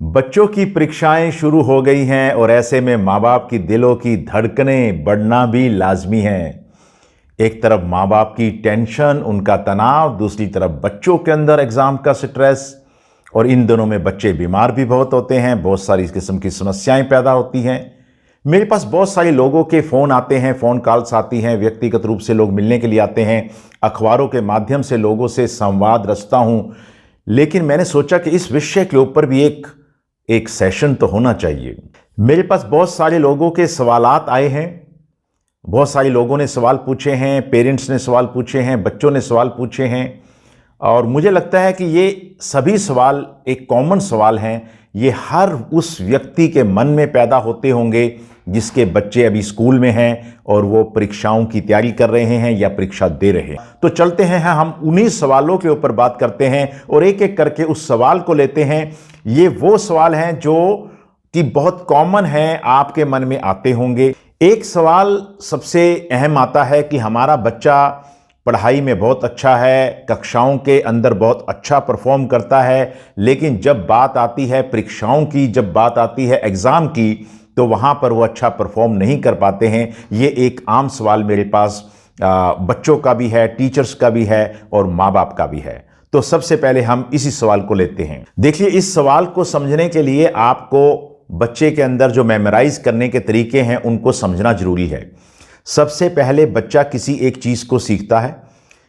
बच्चों की परीक्षाएं शुरू हो गई हैं और ऐसे में माँ बाप की दिलों की धड़कनें बढ़ना भी लाजमी है। एक तरफ माँ बाप की टेंशन, उनका तनाव, दूसरी तरफ बच्चों के अंदर एग्जाम का स्ट्रेस, और इन दोनों में बच्चे बीमार भी बहुत होते हैं, बहुत सारी किस्म की समस्याएं पैदा होती हैं। मेरे पास बहुत सारे लोगों के फ़ोन आते हैं, फ़ोन कॉल्स आती हैं, व्यक्तिगत रूप से लोग मिलने के लिए आते हैं, अखबारों के माध्यम से लोगों से संवाद रचता हूँ। लेकिन मैंने सोचा कि इस विषय के ऊपर भी एक सेशन तो होना चाहिए। मेरे पास बहुत सारे लोगों के सवालात आए हैं, बहुत सारे लोगों ने सवाल पूछे हैं, पेरेंट्स ने सवाल पूछे हैं, बच्चों ने सवाल पूछे हैं, और मुझे लगता है कि ये सभी सवाल एक कॉमन सवाल हैं। ये हर उस व्यक्ति के मन में पैदा होते होंगे जिसके बच्चे अभी स्कूल में हैं और वो परीक्षाओं की तैयारी कर रहे हैं या परीक्षा दे रहे हैं। तो चलते हैं, हम उन्हीं सवालों के ऊपर बात करते हैं और एक एक करके उस सवाल को लेते हैं। ये वो सवाल हैं जो कि बहुत कॉमन हैं, आपके मन में आते होंगे। एक सवाल सबसे अहम आता है कि हमारा बच्चा पढ़ाई में बहुत अच्छा है, कक्षाओं के अंदर बहुत अच्छा परफॉर्म करता है, लेकिन जब बात आती है परीक्षाओं की, जब बात आती है एग्ज़ाम की, तो वहाँ पर वो अच्छा परफॉर्म नहीं कर पाते हैं। ये एक आम सवाल मेरे पास बच्चों का भी है, टीचर्स का भी है और माँ बाप का भी है। तो सबसे पहले हम इसी सवाल को लेते हैं। देखिए, इस सवाल को समझने के लिए आपको बच्चे के अंदर जो मेमोराइज करने के तरीके हैं उनको समझना जरूरी है। सबसे पहले बच्चा किसी एक चीज़ को सीखता है,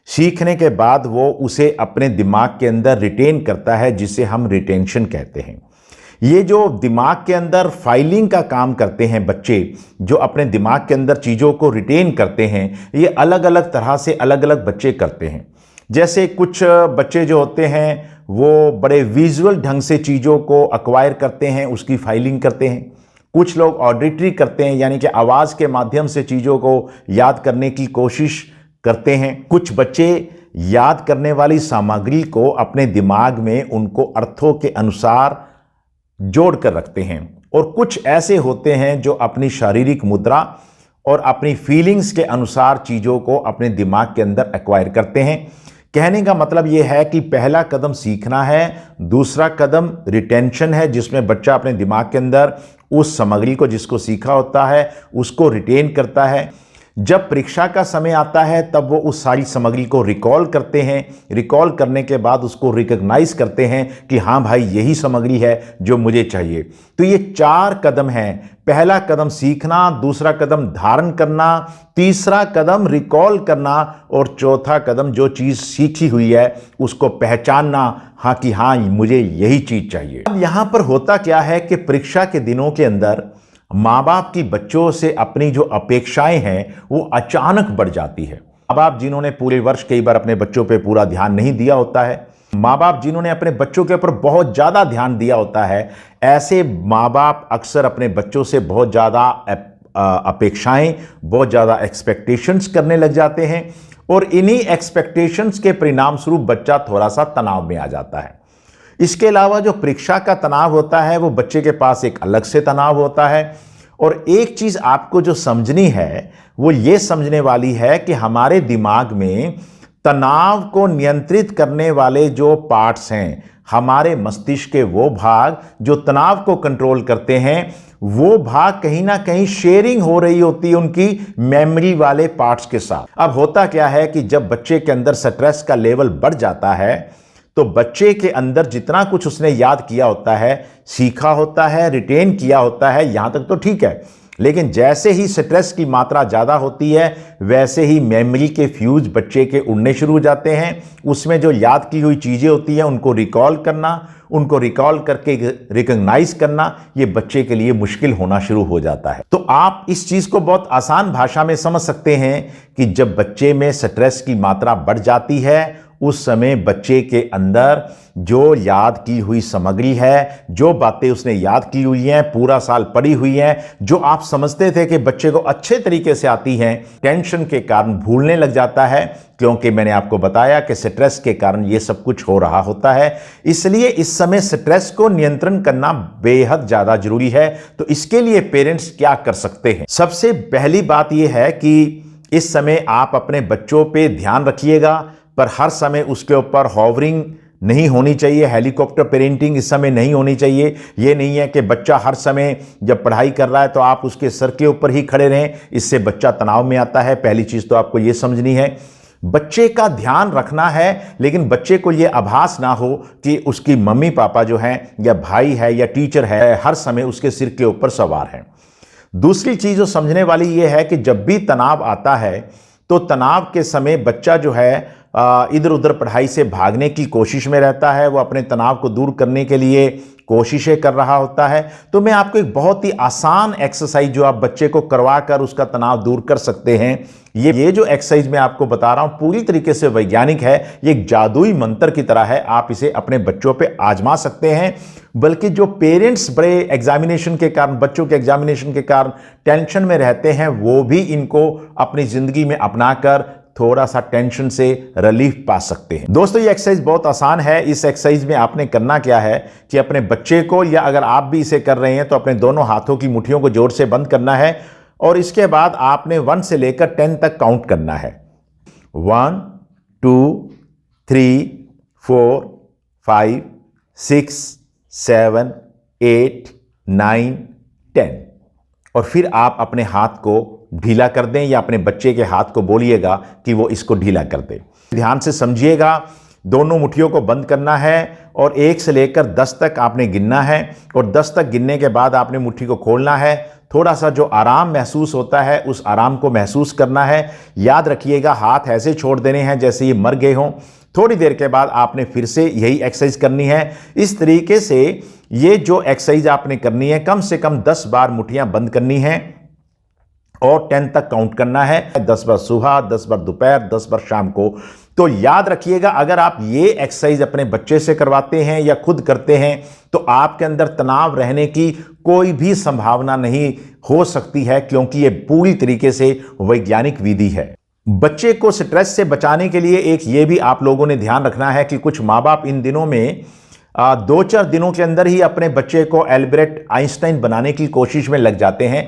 सीखने के बाद वो उसे अपने दिमाग के अंदर रिटेन करता है, जिसे हम रिटेंशन कहते हैं। ये जो दिमाग के अंदर फाइलिंग का काम करते हैं बच्चे, जो अपने दिमाग के अंदर चीज़ों को रिटेन करते हैं, ये अलग अलग तरह से अलग अलग बच्चे करते हैं। जैसे कुछ बच्चे जो होते हैं वो बड़े विजुअल ढंग से चीज़ों को एक्वायर करते हैं, उसकी फाइलिंग करते हैं। कुछ लोग ऑडिटरी करते हैं, यानी कि आवाज़ के माध्यम से चीज़ों को याद करने की कोशिश करते हैं। कुछ बच्चे याद करने वाली सामग्री को अपने दिमाग में उनको अर्थों के अनुसार जोड़ कर रखते हैं, और कुछ ऐसे होते हैं जो अपनी शारीरिक मुद्रा और अपनी फीलिंग्स के अनुसार चीज़ों को अपने दिमाग के अंदर एक्वायर करते हैं। कहने का मतलब यह है कि पहला कदम सीखना है, दूसरा कदम रिटेंशन है, जिसमें बच्चा अपने दिमाग के अंदर उस सामग्री को जिसको सीखा होता है उसको रिटेन करता है। जब परीक्षा का समय आता है तब वो उस सारी सामग्री को रिकॉल करते हैं, रिकॉल करने के बाद उसको रिकॉग्नाइज करते हैं कि हाँ भाई, यही सामग्री है जो मुझे चाहिए। तो ये 4 कदम हैं। पहला कदम सीखना, दूसरा कदम धारण करना, तीसरा कदम रिकॉल करना, और चौथा कदम जो चीज़ सीखी हुई है उसको पहचानना, हाँ कि हाँ मुझे यही चीज़ चाहिए। अब यहाँ पर होता क्या है कि परीक्षा के दिनों के अंदर माँ बाप की बच्चों से अपनी जो अपेक्षाएं हैं वो अचानक बढ़ जाती है। माँ बाप जिन्होंने पूरे वर्ष कई बार अपने बच्चों पे पूरा ध्यान नहीं दिया होता है, माँ बाप जिन्होंने अपने बच्चों के ऊपर बहुत ज़्यादा ध्यान दिया होता है, ऐसे माँ बाप अक्सर अपने बच्चों से बहुत ज़्यादा अपेक्षाएं, बहुत ज़्यादा एक्सपेक्टेशंस करने लग जाते हैं, और इन्हीं एक्सपेक्टेशंस के परिणाम स्वरूप बच्चा थोड़ा सा तनाव में आ जाता है। इसके अलावा जो परीक्षा का तनाव होता है वो बच्चे के पास एक अलग से तनाव होता है। और एक चीज़ आपको जो समझनी है वो ये समझने वाली है कि हमारे दिमाग में तनाव को नियंत्रित करने वाले जो पार्ट्स हैं, हमारे मस्तिष्क के वो भाग जो तनाव को कंट्रोल करते हैं, वो भाग कहीं ना कहीं शेयरिंग हो रही होती है उनकी मेमोरी वाले पार्ट्स के साथ। अब होता क्या है कि जब बच्चे के अंदर स्ट्रेस का लेवल बढ़ जाता है तो बच्चे के अंदर जितना कुछ उसने याद किया होता है, सीखा होता है, रिटेन किया होता है, यहां तक तो ठीक है, लेकिन जैसे ही स्ट्रेस की मात्रा ज़्यादा होती है वैसे ही मेमोरी के फ्यूज बच्चे के उड़ने शुरू हो जाते हैं। उसमें जो याद की हुई चीज़ें होती हैं उनको रिकॉल करना, उनको रिकॉल करके रिकॉग्नाइज करना, ये बच्चे के लिए मुश्किल होना शुरू हो जाता है। तो आप इस चीज़ को बहुत आसान भाषा में समझ सकते हैं कि जब बच्चे में स्ट्रेस की मात्रा बढ़ जाती है उस समय बच्चे के अंदर जो याद की हुई सामग्री है, जो बातें उसने याद की हुई हैं, पूरा साल पढ़ी हुई हैं, जो आप समझते थे कि बच्चे को अच्छे तरीके से आती हैं, टेंशन के कारण भूलने लग जाता है, क्योंकि मैंने आपको बताया कि स्ट्रेस के कारण ये सब कुछ हो रहा होता है। इसलिए इस समय स्ट्रेस को नियंत्रण करना बेहद ज़्यादा जरूरी है। तो इसके लिए पेरेंट्स क्या कर सकते हैं? सबसे पहली बात यह है कि इस समय आप अपने बच्चों पे ध्यान रखिएगा, पर हर समय उसके ऊपर हॉवरिंग नहीं होनी चाहिए। हेलीकॉप्टर पेरेंटिंग इस समय नहीं होनी चाहिए। ये नहीं है कि बच्चा हर समय जब पढ़ाई कर रहा है तो आप उसके सर के ऊपर ही खड़े रहें, इससे बच्चा तनाव में आता है। पहली चीज़ तो आपको ये समझनी है, बच्चे का ध्यान रखना है, लेकिन बच्चे को यह आभास ना हो कि उसकी मम्मी पापा जो हैं या भाई है या टीचर है हर समय उसके सिर के ऊपर सवार हैं। दूसरी चीज़ जो समझने वाली ये है कि जब भी तनाव आता है तो तनाव के समय बच्चा जो है इधर उधर पढ़ाई से भागने की कोशिश में रहता है, वो अपने तनाव को दूर करने के लिए कोशिशें कर रहा होता है। तो मैं आपको एक बहुत ही आसान एक्सरसाइज जो आप बच्चे को करवा कर उसका तनाव दूर कर सकते हैं, ये जो एक्सरसाइज मैं आपको बता रहा हूं पूरी तरीके से वैज्ञानिक है। ये एक जादुई मंत्र की तरह है, आप इसे अपने बच्चों पे आजमा सकते हैं। बल्कि जो पेरेंट्स बड़े एग्जामिनेशन के कारण, बच्चों के एग्जामिनेशन के कारण टेंशन में रहते हैं, वो भी इनको अपनी जिंदगी में अपनाकर थोड़ा सा टेंशन से रिलीफ पा सकते हैं। दोस्तों ये एक्सरसाइज बहुत आसान है। इस एक्सरसाइज में आपने करना क्या है कि अपने बच्चे को, या अगर आप भी इसे कर रहे हैं तो अपने दोनों हाथों की मुट्ठियों को जोर से बंद करना है और इसके बाद आपने 1 से लेकर 10 तक काउंट करना है। 1 2 3 4 5 6 7 8 9 10 और फिर आप अपने हाथ को ढीला कर दें या अपने बच्चे के हाथ को बोलिएगा कि वो इसको ढीला कर दे। ध्यान से समझिएगा, दोनों मुट्ठियों को बंद करना है और 1 से लेकर 10 तक आपने गिनना है और 10 तक गिनने के बाद आपने मुट्ठी को खोलना है। थोड़ा सा जो आराम महसूस होता है उस आराम को महसूस करना है। याद रखिएगा, हाथ ऐसे छोड़ देने हैं जैसे ये मर गए हों। थोड़ी देर के बाद आपने फिर से यही एक्सरसाइज करनी है। इस तरीके से ये जो एक्सरसाइज आपने करनी है, कम से कम 10 बार मुट्ठियां बंद करनी है और 10 तक काउंट करना है। 10 बार सुबह, 10 बार दोपहर, 10 बार शाम को। तो याद रखिएगा, अगर आप ये एक्सरसाइज अपने बच्चे से करवाते हैं या खुद करते हैं तो आपके अंदर तनाव रहने की कोई भी संभावना नहीं हो सकती है, क्योंकि ये पूरी तरीके से वैज्ञानिक विधि है। बच्चे को स्ट्रेस से बचाने के लिए एक ये भी आप लोगों ने ध्यान रखना है कि कुछ माँ बाप इन दिनों में 2-4 दिनों के अंदर ही अपने बच्चे को एल्बर्ट आइंस्टाइन बनाने की कोशिश में लग जाते हैं।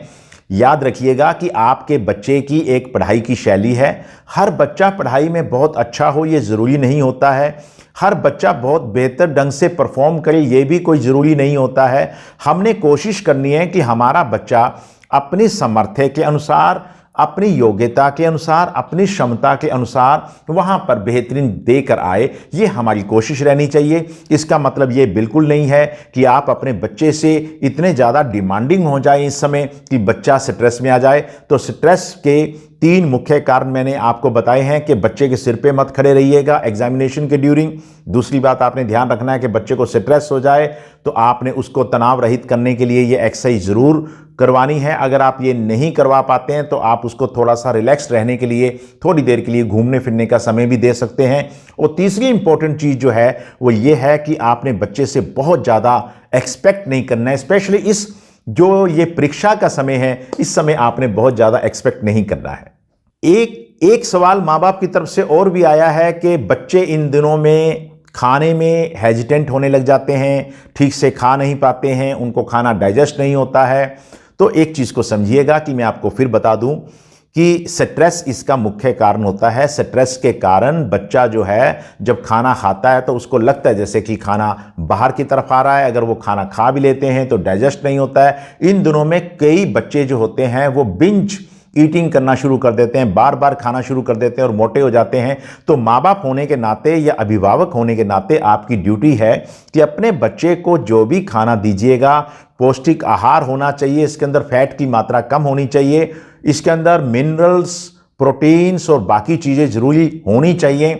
याद रखिएगा कि आपके बच्चे की एक पढ़ाई की शैली है। हर बच्चा पढ़ाई में बहुत अच्छा हो ये ज़रूरी नहीं होता है। हर बच्चा बहुत बेहतर ढंग से परफॉर्म करे ये भी कोई ज़रूरी नहीं होता है। हमने कोशिश करनी है कि हमारा बच्चा अपनी सामर्थ्य के अनुसार, अपनी योग्यता के अनुसार, अपनी क्षमता के अनुसार वहाँ पर बेहतरीन देकर आए, ये हमारी कोशिश रहनी चाहिए। इसका मतलब ये बिल्कुल नहीं है कि आप अपने बच्चे से इतने ज़्यादा डिमांडिंग हो जाए इस समय कि बच्चा स्ट्रेस में आ जाए। तो स्ट्रेस के 3 मुख्य कारण मैंने आपको बताए हैं कि बच्चे के सिर पे मत खड़े रहिएगा एग्जामिनेशन के ड्यूरिंग। दूसरी बात आपने ध्यान रखना है कि बच्चे को स्ट्रेस हो जाए तो आपने उसको तनाव रहित करने के लिए ये एक्सरसाइज ज़रूर करवानी है। अगर आप ये नहीं करवा पाते हैं तो आप उसको थोड़ा सा रिलैक्स रहने के लिए थोड़ी देर के लिए घूमने फिरने का समय भी दे सकते हैं। और तीसरी इंपॉर्टेंट चीज़ जो है वो ये है कि आपने बच्चे से बहुत ज़्यादा एक्सपेक्ट नहीं करना है। स्पेशली इस जो ये परीक्षा का समय है, इस समय आपने बहुत ज़्यादा एक्सपेक्ट नहीं करना है। एक सवाल माँ बाप की तरफ से और भी आया है कि बच्चे इन दिनों में खाने में हेजिटेंट होने लग जाते हैं, ठीक से खा नहीं पाते हैं, उनको खाना डाइजेस्ट नहीं होता है। तो एक चीज़ को समझिएगा कि मैं आपको फिर बता दूं कि स्ट्रेस इसका मुख्य कारण होता है। स्ट्रेस के कारण बच्चा जो है जब खाना खाता है तो उसको लगता है जैसे कि खाना बाहर की तरफ आ रहा है। अगर वो खाना खा भी लेते हैं तो डाइजेस्ट नहीं होता है। इन दिनों में कई बच्चे जो होते हैं वो बिंज ईटिंग करना शुरू कर देते हैं, बार बार खाना शुरू कर देते हैं और मोटे हो जाते हैं। तो माँ बाप होने के नाते या अभिभावक होने के नाते आपकी ड्यूटी है कि अपने बच्चे को जो भी खाना दीजिएगा पौष्टिक आहार होना चाहिए। इसके अंदर फैट की मात्रा कम होनी चाहिए, इसके अंदर मिनरल्स, प्रोटीन्स और बाकी चीज़ें ज़रूरी होनी चाहिए।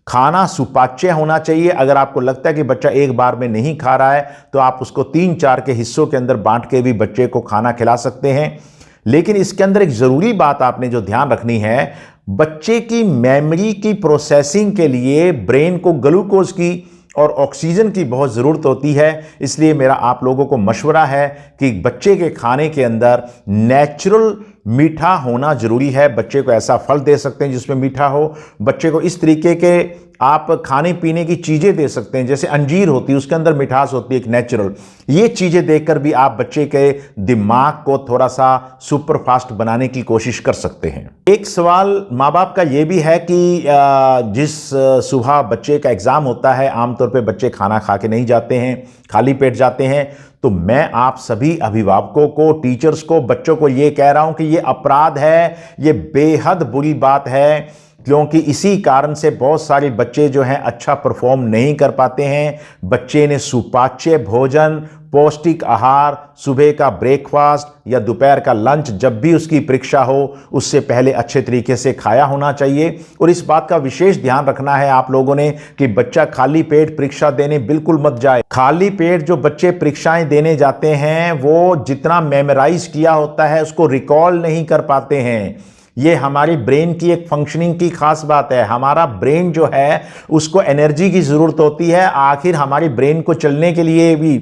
खाना सुपाच्य होना चाहिए। अगर आपको लगता है कि बच्चा एक बार में नहीं खा रहा है तो आप उसको 3-4 के हिस्सों के अंदर बांट के भी बच्चे को खाना खिला सकते हैं। लेकिन इसके अंदर एक ज़रूरी बात आपने जो ध्यान रखनी है, बच्चे की मेमोरी की प्रोसेसिंग के लिए ब्रेन को ग्लूकोज की और ऑक्सीजन की बहुत ज़रूरत होती है। इसलिए मेरा आप लोगों को मशवरा है कि बच्चे के खाने के अंदर नेचुरल मीठा होना जरूरी है। बच्चे को ऐसा फल दे सकते हैं जिसमें मीठा हो। बच्चे को इस तरीके के आप खाने पीने की चीज़ें दे सकते हैं, जैसे अंजीर होती है, उसके अंदर मिठास होती है एक नेचुरल। ये चीज़ें देकर भी आप बच्चे के दिमाग को थोड़ा सा सुपर फास्ट बनाने की कोशिश कर सकते हैं। एक सवाल माँ बाप का ये भी है कि जिस सुबह बच्चे का एग्ज़ाम होता है, आमतौर पे बच्चे खाना खा के नहीं जाते हैं, खाली पेट जाते हैं। तो मैं आप सभी अभिभावकों को, टीचर्स को, बच्चों को ये कह रहा हूं कि ये अपराध है, ये बेहद बुरी बात है, क्योंकि इसी कारण से बहुत सारे बच्चे जो हैं अच्छा परफॉर्म नहीं कर पाते हैं। बच्चे ने सुपाच्य भोजन, पौष्टिक आहार, सुबह का ब्रेकफास्ट या दोपहर का लंच जब भी उसकी परीक्षा हो उससे पहले अच्छे तरीके से खाया होना चाहिए। और इस बात का विशेष ध्यान रखना है आप लोगों ने कि बच्चा खाली पेट परीक्षा देने बिल्कुल मत जाए। खाली पेट जो बच्चे परीक्षाएं देने जाते हैं वो जितना मेमोराइज किया होता है उसको रिकॉल नहीं कर पाते हैं। ये हमारी ब्रेन की एक फंक्शनिंग की खास बात है। हमारा ब्रेन जो है उसको एनर्जी की ज़रूरत होती है। आखिर हमारी ब्रेन को चलने के लिए भी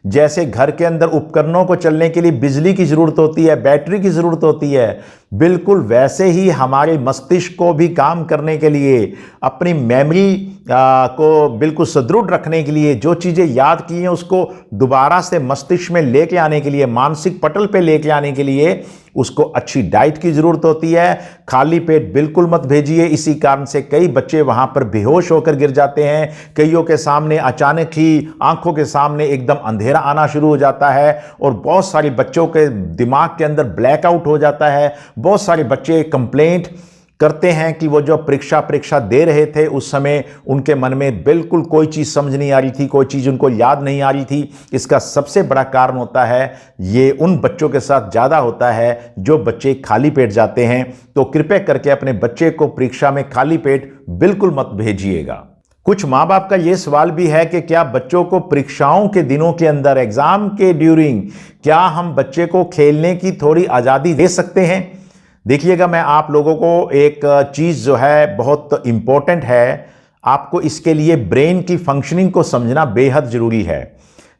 जैसे घर के अंदर उपकरणों को चलने के लिए बिजली की ज़रूरत होती है, बैटरी की ज़रूरत होती है, बिल्कुल वैसे ही हमारे मस्तिष्क को भी काम करने के लिए, अपनी मेमोरी को बिल्कुल सुदृढ़ रखने के लिए, जो चीज़ें याद की हैं उसको दोबारा से मस्तिष्क में लेके आने के लिए, मानसिक पटल पे लेके आने के लिए उसको अच्छी डाइट की ज़रूरत होती है। खाली पेट बिल्कुल मत भेजिए। इसी कारण से कई बच्चे वहाँ पर बेहोश होकर गिर जाते हैं। कईयों के सामने अचानक ही आंखों के सामने एकदम अंधेरा आना शुरू हो जाता है और बहुत सारे बच्चों के दिमाग के अंदर ब्लैकआउट हो जाता है। बहुत सारे बच्चे कंप्लेंट करते हैं कि वो जो परीक्षा दे रहे थे उस समय उनके मन में बिल्कुल कोई चीज़ समझ नहीं आ रही थी, कोई चीज़ उनको याद नहीं आ रही थी। इसका सबसे बड़ा कारण होता है, ये उन बच्चों के साथ ज़्यादा होता है जो बच्चे खाली पेट जाते हैं। तो कृपया करके अपने बच्चे को परीक्षा में खाली पेट बिल्कुल मत भेजिएगा। कुछ माँ बाप का ये सवाल भी है कि क्या बच्चों को परीक्षाओं के दिनों के अंदर, एग्ज़ाम के ड्यूरिंग, क्या हम बच्चे को खेलने की थोड़ी आज़ादी दे सकते हैं? देखिएगा, मैं आप लोगों को एक चीज़ जो है बहुत इम्पोर्टेंट है, आपको इसके लिए ब्रेन की फंक्शनिंग को समझना बेहद ज़रूरी है।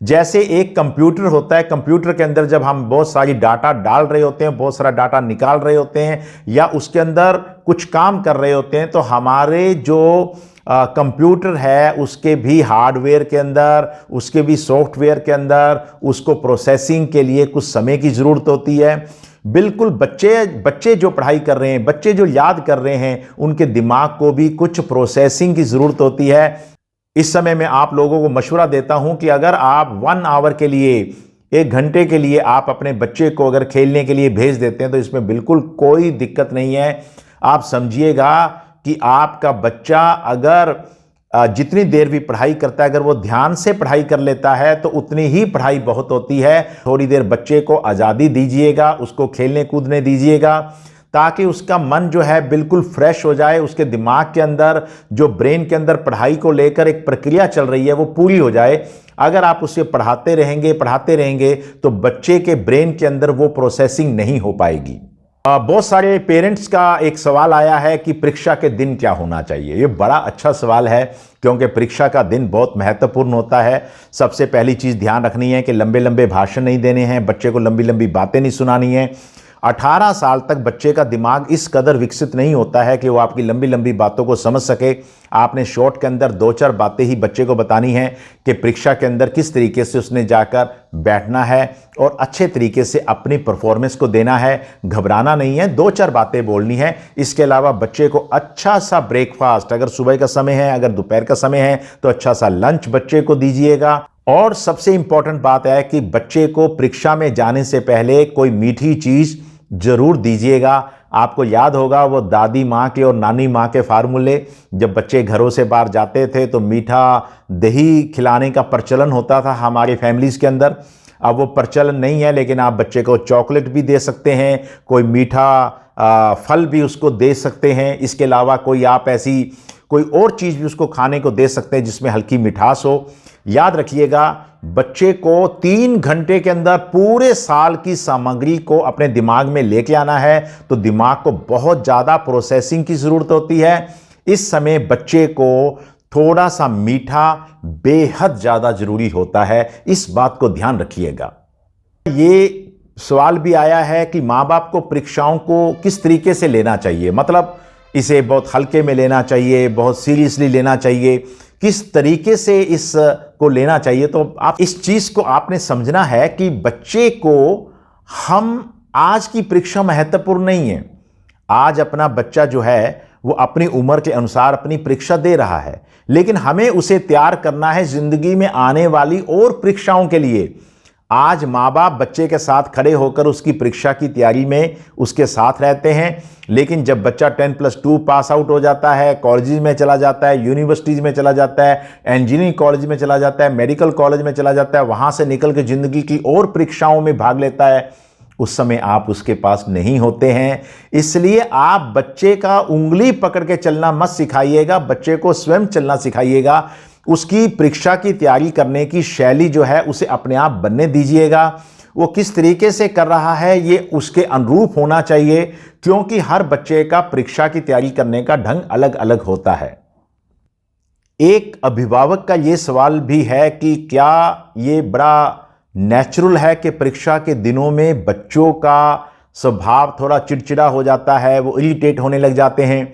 जैसे एक कंप्यूटर होता है, कंप्यूटर के अंदर जब हम बहुत सारी डाटा डाल रहे होते हैं, बहुत सारा डाटा निकाल रहे होते हैं या उसके अंदर कुछ काम कर रहे होते हैं, तो हमारे जो कंप्यूटर है उसके भी हार्डवेयर के अंदर, उसके भी सॉफ्टवेयर के अंदर उसको प्रोसेसिंग के लिए कुछ समय की ज़रूरत होती है। बिल्कुल बच्चे जो पढ़ाई कर रहे हैं, बच्चे जो याद कर रहे हैं, उनके दिमाग को भी कुछ प्रोसेसिंग की ज़रूरत होती है। इस समय मैं आप लोगों को मशवरा देता हूं कि अगर आप 1 आवर के लिए, 1 घंटे के लिए आप अपने बच्चे को अगर खेलने के लिए भेज देते हैं तो इसमें बिल्कुल कोई दिक्कत नहीं है। आप समझिएगा कि आपका बच्चा अगर जितनी देर भी पढ़ाई करता है, अगर वो ध्यान से पढ़ाई कर लेता है तो उतनी ही पढ़ाई बहुत होती है। थोड़ी देर बच्चे को आज़ादी दीजिएगा, उसको खेलने कूदने दीजिएगा ताकि उसका मन जो है बिल्कुल फ्रेश हो जाए, उसके दिमाग के अंदर जो ब्रेन के अंदर पढ़ाई को लेकर एक प्रक्रिया चल रही है वो पूरी हो जाए। अगर आप उसे पढ़ाते रहेंगे तो बच्चे के ब्रेन के अंदर वो प्रोसेसिंग नहीं हो पाएगी। बहुत सारे पेरेंट्स का एक सवाल आया है कि परीक्षा के दिन क्या होना चाहिए। ये बड़ा अच्छा सवाल है क्योंकि परीक्षा का दिन बहुत महत्वपूर्ण होता है। सबसे पहली चीज़ ध्यान रखनी है कि लंबे लंबे भाषण नहीं देने हैं, बच्चे को लंबी लंबी बातें नहीं सुनानी है। 18 साल तक बच्चे का दिमाग इस कदर विकसित नहीं होता है कि वो आपकी लंबी लंबी बातों को समझ सके। आपने शॉर्ट के अंदर 2-4 बातें ही बच्चे को बतानी है कि परीक्षा के अंदर किस तरीके से उसने जाकर बैठना है और अच्छे तरीके से अपनी परफॉर्मेंस को देना है। घबराना नहीं है, 2-4 बातें बोलनी है। इसके अलावा बच्चे को अच्छा सा ब्रेकफास्ट, अगर सुबह का समय है, अगर दोपहर का समय है तो अच्छा सा लंच बच्चे को दीजिएगा। और सबसे इंपॉर्टेंट बात है कि बच्चे को परीक्षा में जाने से पहले कोई मीठी चीज़ जरूर दीजिएगा। आपको याद होगा वो दादी माँ के और नानी माँ के फार्मूले, जब बच्चे घरों से बाहर जाते थे तो मीठा दही खिलाने का प्रचलन होता था हमारी फैमिलीज़ के अंदर। अब वो प्रचलन नहीं है, लेकिन आप बच्चे को चॉकलेट भी दे सकते हैं, कोई मीठा फल भी उसको दे सकते हैं। इसके अलावा कोई आप ऐसी कोई और चीज़ भी उसको खाने को दे सकते हैं जिसमें हल्की मिठास हो। याद रखिएगा, बच्चे को 3 घंटे के अंदर पूरे साल की सामग्री को अपने दिमाग में लेके आना है, तो दिमाग को बहुत ज़्यादा प्रोसेसिंग की ज़रूरत होती है। इस समय बच्चे को थोड़ा सा मीठा बेहद ज़्यादा ज़रूरी होता है, इस बात को ध्यान रखिएगा। ये सवाल भी आया है कि माँ बाप को परीक्षाओं को किस तरीके से लेना चाहिए, मतलब इसे बहुत हल्के में लेना चाहिए, बहुत सीरियसली लेना चाहिए, किस तरीके से इस को लेना चाहिए। तो आप इस चीज़ को आपने समझना है कि बच्चे को हम आज की परीक्षा महत्वपूर्ण नहीं है। आज अपना बच्चा जो है वो अपनी उम्र के अनुसार अपनी परीक्षा दे रहा है, लेकिन हमें उसे तैयार करना है जिंदगी में आने वाली और परीक्षाओं के लिए। आज माँ बाप बच्चे के साथ खड़े होकर उसकी परीक्षा की तैयारी में उसके साथ रहते हैं, लेकिन जब बच्चा 10+2 पास आउट हो जाता है, कॉलेज में चला जाता है, यूनिवर्सिटीज़ में चला जाता है, इंजीनियरिंग कॉलेज में चला जाता है, मेडिकल कॉलेज में चला जाता है, वहाँ से निकल के ज़िंदगी की और परीक्षाओं में भाग लेता है, उस समय आप उसके पास नहीं होते हैं। इसलिए आप बच्चे का उंगली पकड़ के चलना मत सिखाइएगा, बच्चे को स्वयं चलना सिखाइएगा। उसकी परीक्षा की तैयारी करने की शैली जो है उसे अपने आप बनने दीजिएगा। वो किस तरीके से कर रहा है ये उसके अनुरूप होना चाहिए, क्योंकि हर बच्चे का परीक्षा की तैयारी करने का ढंग अलग अलग होता है। एक अभिभावक का ये सवाल भी है कि क्या ये बड़ा नेचुरल है कि परीक्षा के दिनों में बच्चों का स्वभाव थोड़ा चिड़चिड़ा हो जाता है, वो इरिटेट होने लग जाते हैं।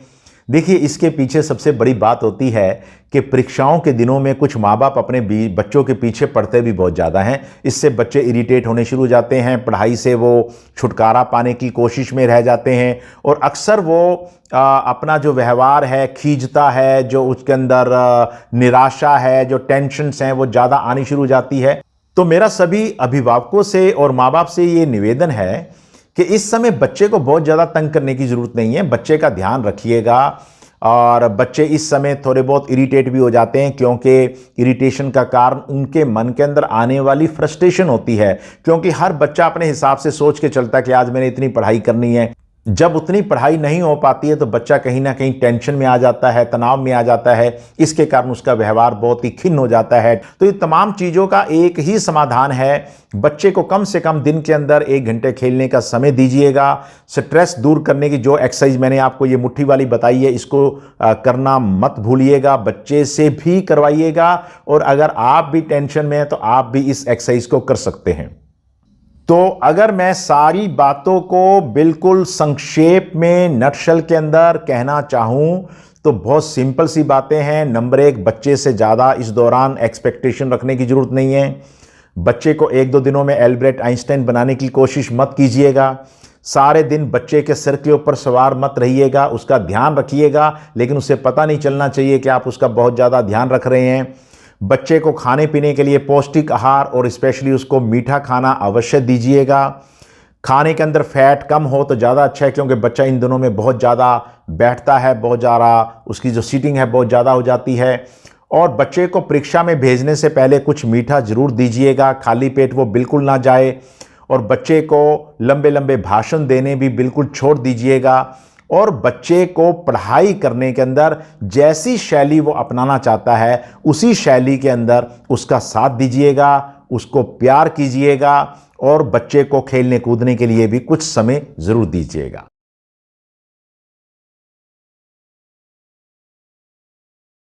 देखिए, इसके पीछे सबसे बड़ी बात होती है कि परीक्षाओं के दिनों में कुछ माँ बाप अपने बच्चों के पीछे पड़ते भी बहुत ज़्यादा हैं। इससे बच्चे इरिटेट होने शुरू हो जाते हैं, पढ़ाई से वो छुटकारा पाने की कोशिश में रह जाते हैं और अक्सर वो अपना जो व्यवहार है खींचता है, जो उसके अंदर निराशा है, जो टेंशन्स हैं वो ज़्यादा आनी शुरू हो जाती है। तो मेरा सभी अभिभावकों से और माँ बाप से ये निवेदन है कि इस समय बच्चे को बहुत ज़्यादा तंग करने की ज़रूरत नहीं है। बच्चे का ध्यान रखिएगा। और बच्चे इस समय थोड़े बहुत इरिटेट भी हो जाते हैं, क्योंकि इरिटेशन का कारण उनके मन के अंदर आने वाली फ्रस्ट्रेशन होती है, क्योंकि हर बच्चा अपने हिसाब से सोच के चलता है कि आज मैंने इतनी पढ़ाई करनी है। जब उतनी पढ़ाई नहीं हो पाती है तो बच्चा कहीं ना कहीं टेंशन में आ जाता है, तनाव में आ जाता है। इसके कारण उसका व्यवहार बहुत ही खिन्न हो जाता है। तो ये तमाम चीज़ों का एक ही समाधान है, बच्चे को कम से कम दिन के अंदर 1 घंटे खेलने का समय दीजिएगा। स्ट्रेस दूर करने की जो एक्सरसाइज मैंने आपको ये मुट्ठी वाली बताई है, इसको करना मत भूलिएगा, बच्चे से भी करवाइएगा। और अगर आप भी टेंशन में हैं तो आप भी इस एक्सरसाइज को कर सकते हैं। तो अगर मैं सारी बातों को बिल्कुल संक्षेप में नटशल के अंदर कहना चाहूं तो बहुत सिंपल सी बातें हैं। नंबर 1, बच्चे से ज़्यादा इस दौरान एक्सपेक्टेशन रखने की ज़रूरत नहीं है। बच्चे को 1-2 दिनों में एल्बर्ट आइंस्टाइन बनाने की कोशिश मत कीजिएगा। सारे दिन बच्चे के सिर के ऊपर सवार मत रहिएगा, उसका ध्यान रखिएगा, लेकिन उसे पता नहीं चलना चाहिए कि आप उसका बहुत ज़्यादा ध्यान रख रहे हैं। बच्चे को खाने पीने के लिए पौष्टिक आहार और स्पेशली उसको मीठा खाना अवश्य दीजिएगा। खाने के अंदर फैट कम हो तो ज़्यादा अच्छा है, क्योंकि बच्चा इन दिनों में बहुत ज़्यादा बैठता है, बहुत ज़्यादा उसकी जो सीटिंग है बहुत ज़्यादा हो जाती है। और बच्चे को परीक्षा में भेजने से पहले कुछ मीठा ज़रूर दीजिएगा, खाली पेट वो बिल्कुल ना जाए। और बच्चे को लंबे लंबे भाषण देने भी बिल्कुल छोड़ दीजिएगा। और बच्चे को पढ़ाई करने के अंदर जैसी शैली वो अपनाना चाहता है उसी शैली के अंदर उसका साथ दीजिएगा, उसको प्यार कीजिएगा और बच्चे को खेलने कूदने के लिए भी कुछ समय ज़रूर दीजिएगा।